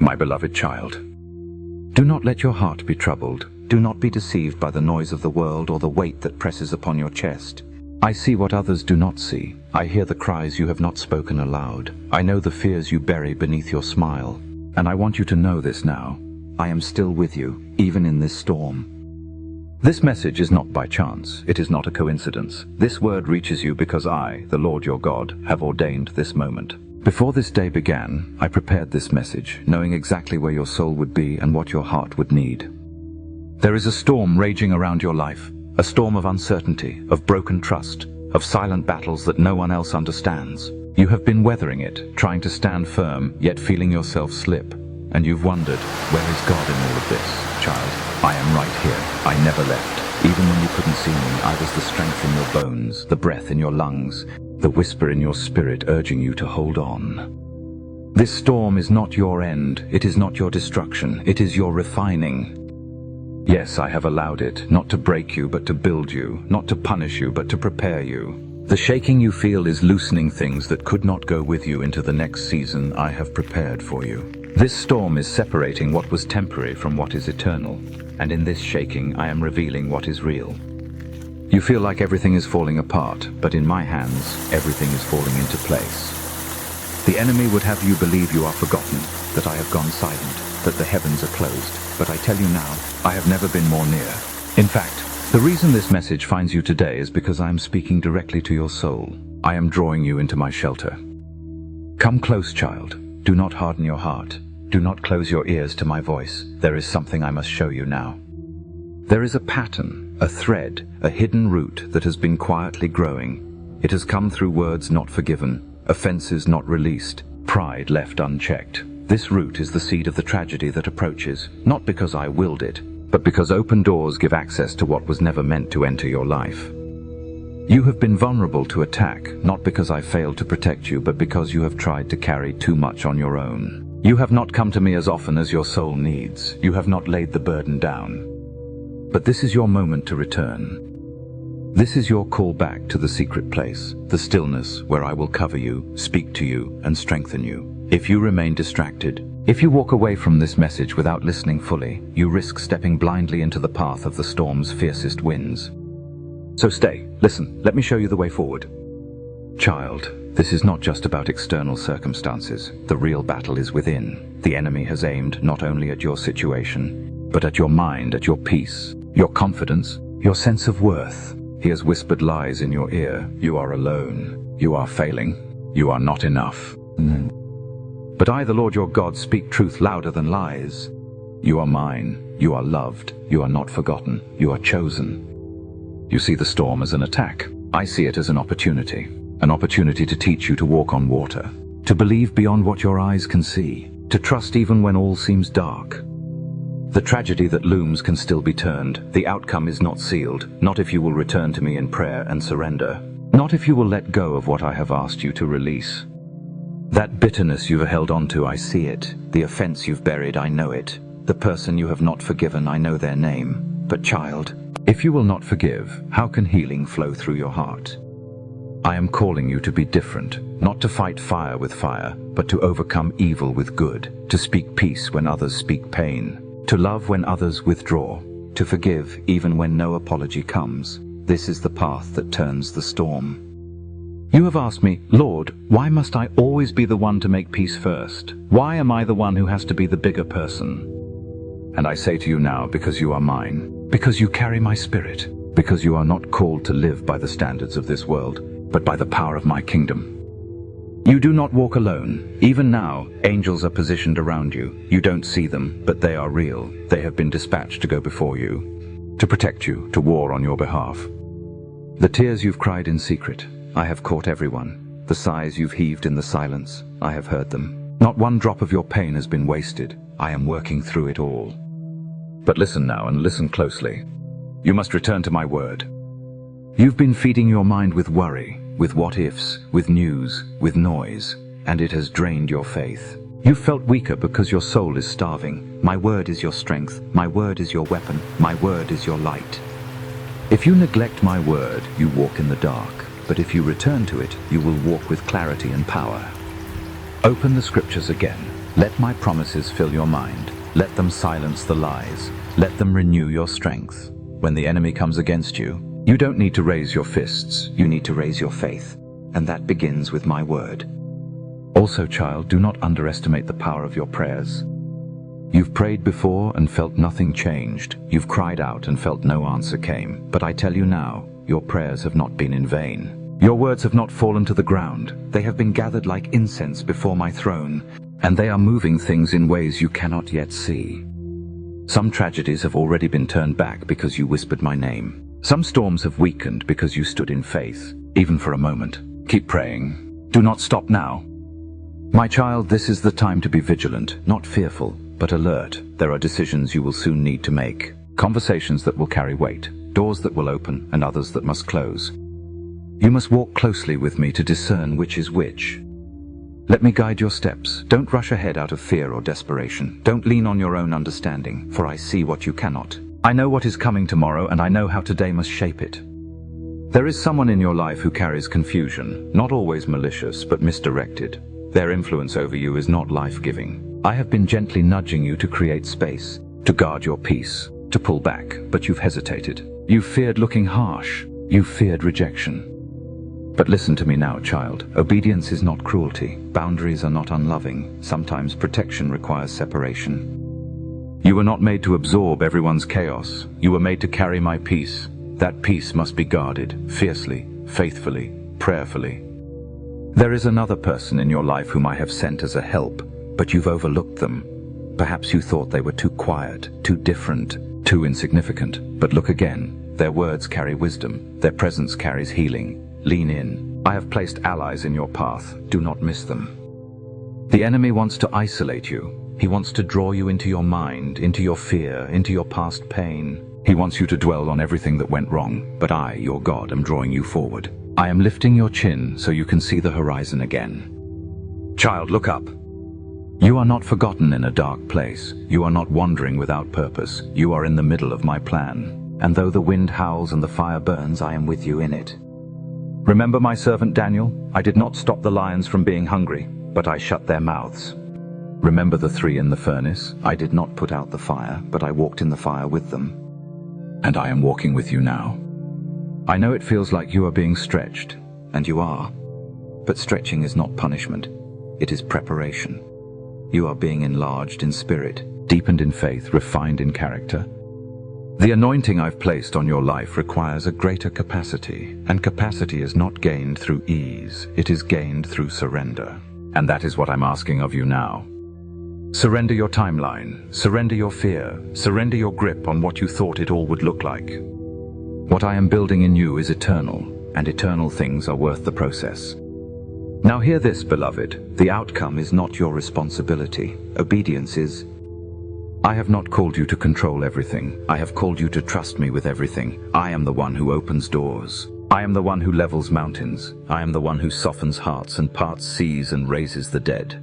My beloved child, do not let your heart be troubled. Do not be deceived by the noise of the world or the weight that presses upon your chest. I see what others do not see. I hear the cries you have not spoken aloud. I know the fears you bury beneath your smile. And I want you to know this now. I am still with you, even in this storm. This message is not by chance. It is not a coincidence. This word reaches you because I, the Lord your God, have ordained this moment. Before this day began, I prepared this message, knowing exactly where your soul would be and what your heart would need. There is a storm raging around your life, a storm of uncertainty, of broken trust, of silent battles that no one else understands. You have been weathering it, trying to stand firm, yet feeling yourself slip. And you've wondered, where is God in all of this, child? I am right here. I never left. Even when you couldn't see me, I was the strength in your bones, the breath in your lungs, the whisper in your spirit urging you to hold on. This storm is not your end. It is not your destruction. It is your refining. Yes, I have allowed it, not to break you, but to build you, not to punish you, but to prepare you. The shaking you feel is loosening things that could not go with you into the next season I have prepared for you. This storm is separating what was temporary from what is eternal, and in this shaking I am revealing what is real. You feel like everything is falling apart, but in my hands, everything is falling into place. The enemy would have you believe you are forgotten, that I have gone silent, that the heavens are closed, but I tell you now, I have never been more near. In fact, the reason this message finds you today is because I am speaking directly to your soul. I am drawing you into my shelter. Come close, child. Do not harden your heart. Do not close your ears to my voice. There is something I must show you now. There is a pattern, a thread, a hidden root that has been quietly growing. It has come through words not forgiven, offenses not released, pride left unchecked. This root is the seed of the tragedy that approaches, not because I willed it, but because open doors give access to what was never meant to enter your life. You have been vulnerable to attack, not because I failed to protect you, but because you have tried to carry too much on your own. You have not come to me as often as your soul needs. You have not laid the burden down. But this is your moment to return. This is your call back to the secret place, the stillness where I will cover you, speak to you, and strengthen you. If you remain distracted, if you walk away from this message without listening fully, you risk stepping blindly into the path of the storm's fiercest winds. So stay, listen, let me show you the way forward. Child, this is not just about external circumstances. The real battle is within. The enemy has aimed not only at your situation, but at your mind, at your peace, your confidence, your sense of worth. He has whispered lies in your ear. You are alone. You are failing. You are not enough. But I, the Lord your God, speak truth louder than lies. You are mine. You are loved. You are not forgotten. You are chosen. You see the storm as an attack. I see it as an opportunity to teach you to walk on water, to believe beyond what your eyes can see, to trust even when all seems dark. The tragedy that looms can still be turned. The outcome is not sealed, not if you will return to me in prayer and surrender, not if you will let go of what I have asked you to release. That bitterness you've held onto, I see it. The offense you've buried, I know it. The person you have not forgiven, I know their name. But child, if you will not forgive, how can healing flow through your heart? I am calling you to be different, not to fight fire with fire, but to overcome evil with good, to speak peace when others speak pain, to love when others withdraw, to forgive even when no apology comes. This is the path that turns the storm. You have asked me, Lord, why must I always be the one to make peace first? Why am I the one who has to be the bigger person? And I say to you now, because you are mine, because you carry my spirit, because you are not called to live by the standards of this world, but by the power of my kingdom. You do not walk alone. Even now, angels are positioned around you. You don't see them, but they are real. They have been dispatched to go before you, to protect you, to war on your behalf. The tears you've cried in secret, I have caught everyone. The sighs you've heaved in the silence, I have heard them. Not one drop of your pain has been wasted. I am working through it all. But listen now, and listen closely. You must return to my word. You've been feeding your mind with worry, with what-ifs, with news, with noise, and it has drained your faith. You've felt weaker because your soul is starving. My word is your strength. My word is your weapon. My word is your light. If you neglect my word, you walk in the dark. But if you return to it, you will walk with clarity and power. Open the scriptures again. Let my promises fill your mind. Let them silence the lies. Let them renew your strength. When the enemy comes against you, you don't need to raise your fists. You need to raise your faith. And that begins with my word. Also, child, do not underestimate the power of your prayers. You've prayed before and felt nothing changed. You've cried out and felt no answer came. But I tell you now, your prayers have not been in vain. Your words have not fallen to the ground. They have been gathered like incense before my throne, and they are moving things in ways you cannot yet see. Some tragedies have already been turned back because you whispered my name. Some storms have weakened because you stood in faith, even for a moment. Keep praying. Do not stop now. My child, this is the time to be vigilant, not fearful, but alert. There are decisions you will soon need to make. Conversations that will carry weight, doors that will open and others that must close. You must walk closely with me to discern which is which. Let me guide your steps. Don't rush ahead out of fear or desperation. Don't lean on your own understanding, for I see what you cannot. I know what is coming tomorrow, and I know how today must shape it. There is someone in your life who carries confusion, not always malicious, but misdirected. Their influence over you is not life-giving. I have been gently nudging you to create space, to guard your peace, to pull back, but you've hesitated. You feared looking harsh. You feared rejection. But listen to me now, child. Obedience is not cruelty. Boundaries are not unloving. Sometimes protection requires separation. You were not made to absorb everyone's chaos. You were made to carry my peace. That peace must be guarded, fiercely, faithfully, prayerfully. There is another person in your life whom I have sent as a help, but you've overlooked them. Perhaps you thought they were too quiet, too different, too insignificant. But look again. Their words carry wisdom. Their presence carries healing. Lean in. I have placed allies in your path. Do not miss them. The enemy wants to isolate you. He wants to draw you into your mind, into your fear, into your past pain. He wants you to dwell on everything that went wrong. But I, your God, am drawing you forward. I am lifting your chin so you can see the horizon again. Child, look up. You are not forgotten in a dark place. You are not wandering without purpose. You are in the middle of my plan. And though the wind howls and the fire burns, I am with you in it. Remember my servant Daniel? I did not stop the lions from being hungry, but I shut their mouths. Remember the 3 in the furnace? I did not put out the fire, but I walked in the fire with them. And I am walking with you now. I know it feels like you are being stretched, and you are. But stretching is not punishment. It is preparation. You are being enlarged in spirit, deepened in faith, refined in character. The anointing I've placed on your life requires a greater capacity, and capacity is not gained through ease, it is gained through surrender. And that is what I'm asking of you now. Surrender your timeline, surrender your fear, surrender your grip on what you thought it all would look like. What I am building in you is eternal, and eternal things are worth the process. Now hear this, beloved, the outcome is not your responsibility. Obedience is. I have not called you to control everything. I have called you to trust me with everything. I am the one who opens doors. I am the one who levels mountains. I am the one who softens hearts and parts seas and raises the dead.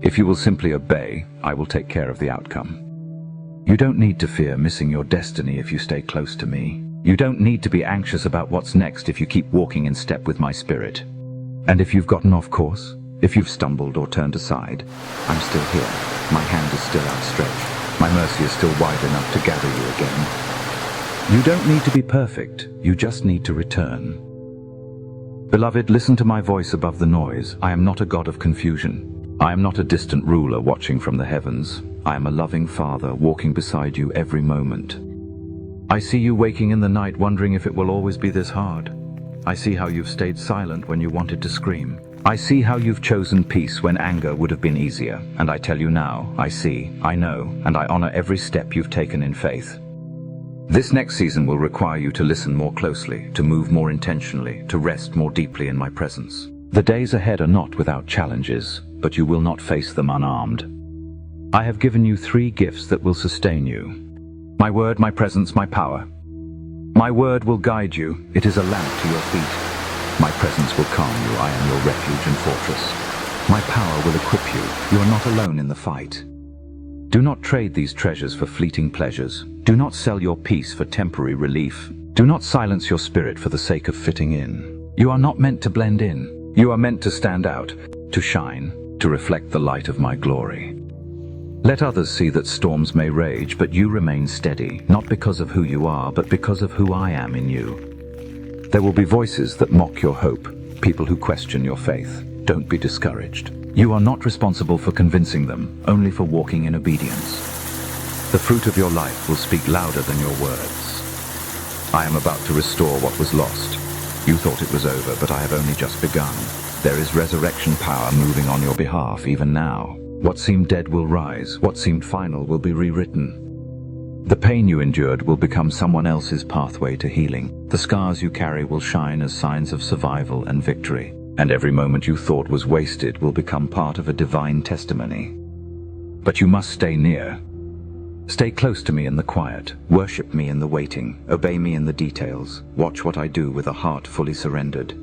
If you will simply obey, I will take care of the outcome. You don't need to fear missing your destiny if you stay close to me. You don't need to be anxious about what's next if you keep walking in step with my spirit. And if you've gotten off course, if you've stumbled or turned aside, I'm still here. My hand is still outstretched. My mercy is still wide enough to gather you again. You don't need to be perfect. You just need to return. Beloved, listen to my voice above the noise. I am not a God of confusion. I am not a distant ruler watching from the heavens. I am a loving Father walking beside you every moment. I see you waking in the night wondering if it will always be this hard. I see how you've stayed silent when you wanted to scream. I see how you've chosen peace when anger would have been easier. And I tell you now, I see, I know, and I honor every step you've taken in faith. This next season will require you to listen more closely, to move more intentionally, to rest more deeply in my presence. The days ahead are not without challenges, but you will not face them unarmed. I have given you 3 gifts that will sustain you. My word, my presence, my power. My word will guide you. It is a lamp to your feet. My presence will calm you. I am your refuge and fortress. My power will equip you. You are not alone in the fight. Do not trade these treasures for fleeting pleasures. Do not sell your peace for temporary relief. Do not silence your spirit for the sake of fitting in. You are not meant to blend in. You are meant to stand out, to shine. to reflect the light of my glory. Let others see that storms may rage, but you remain steady, not because of who you are, but because of who I am in you. There will be voices that mock your hope, people who question your faith. Don't be discouraged. You are not responsible for convincing them, only for walking in obedience. The fruit of your life will speak louder than your words. I am about to restore what was lost. You thought it was over, but I have only just begun. There is resurrection power moving on your behalf even now. What seemed dead will rise. What seemed final will be rewritten. The pain you endured will become someone else's pathway to healing. The scars you carry will shine as signs of survival and victory. And every moment you thought was wasted will become part of a divine testimony. But you must stay near. Stay close to me in the quiet. Worship me in the waiting. Obey me in the details. Watch what I do with a heart fully surrendered.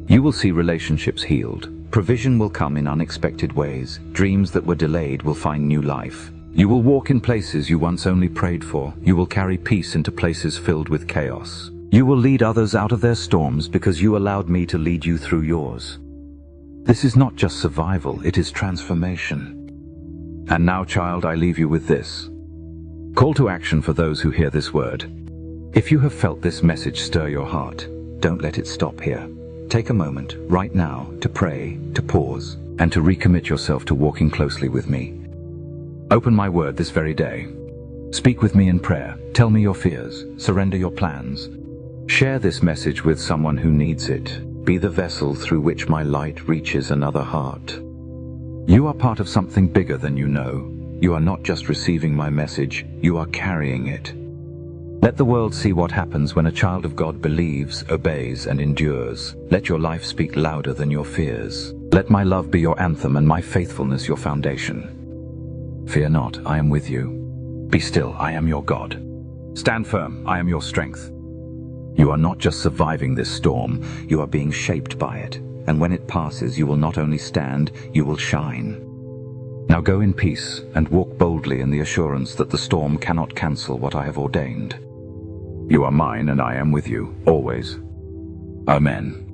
You will see relationships healed. Provision will come in unexpected ways. Dreams that were delayed will find new life. You will walk in places you once only prayed for. You will carry peace into places filled with chaos. You will lead others out of their storms because you allowed me to lead you through yours. This is not just survival, it is transformation. And now, child, I leave you with this. Call to action for those who hear this word. If you have felt this message stir your heart, don't let it stop here. Take a moment, right now, to pray, to pause, and to recommit yourself to walking closely with me. Open my word this very day. Speak with me in prayer. Tell me your fears. Surrender your plans. Share this message with someone who needs it. Be the vessel through which my light reaches another heart. You are part of something bigger than you know. You are not just receiving my message, you are carrying it. Let the world see what happens when a child of God believes, obeys, and endures. Let your life speak louder than your fears. Let my love be your anthem and my faithfulness your foundation. Fear not, I am with you. Be still, I am your God. Stand firm, I am your strength. You are not just surviving this storm, you are being shaped by it. And when it passes, you will not only stand, you will shine. Now go in peace and walk boldly in the assurance that the storm cannot cancel what I have ordained. You are mine and I am with you, always. Amen.